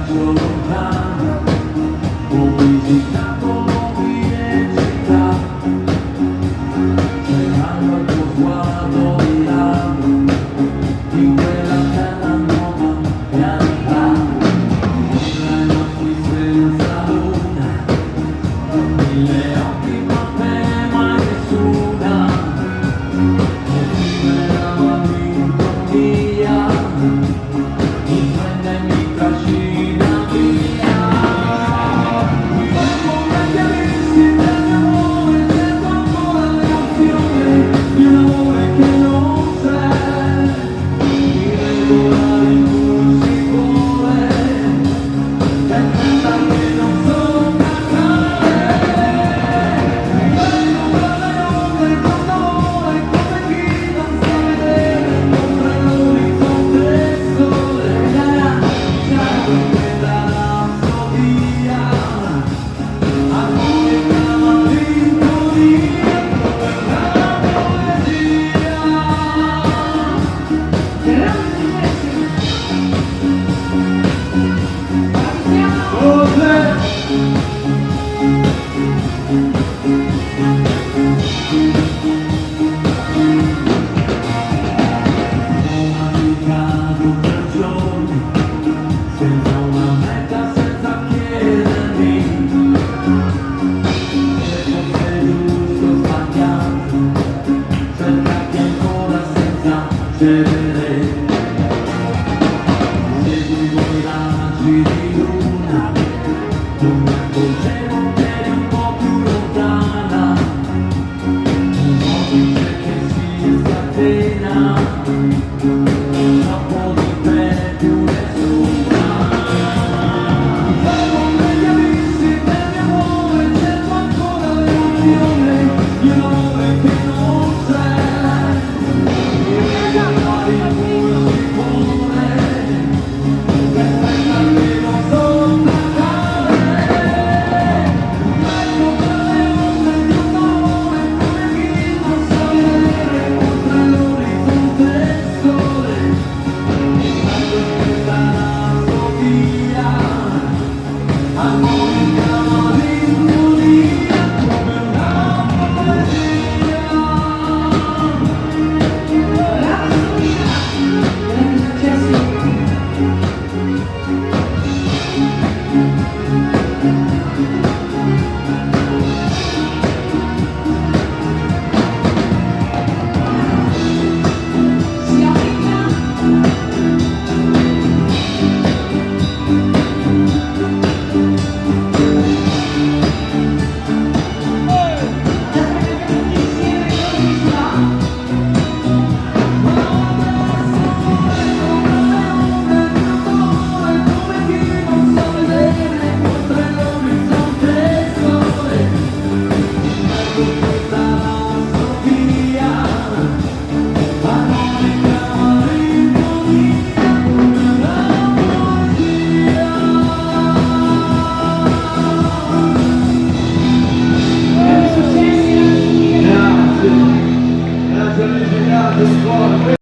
viaggio lontano, ho visitato nuove città, cercando il tuo sguardo di là, in quella terra nuova realtà. Ora non qui senza luna, mille occhi ma te mai nessuna, e chi me la va vinto via, mi prende e mi trascina via. Fermo gli abissi del mio amore, sento ancora l'emozione di un amore che non c'è, irregolare in cui si vuole, e tenta che non so cantare. Vengo per le onde con amore, come chi non sa vedere oltre l'orizzonte il sole. Siamo in quella rapsodia, armonica ma sintonia, quella poesia. Navigato per giorni, senza una meta, senza chiedermi se fosse giusto o sbagliato, cercati ancora senza cedere, seguivo i raggi di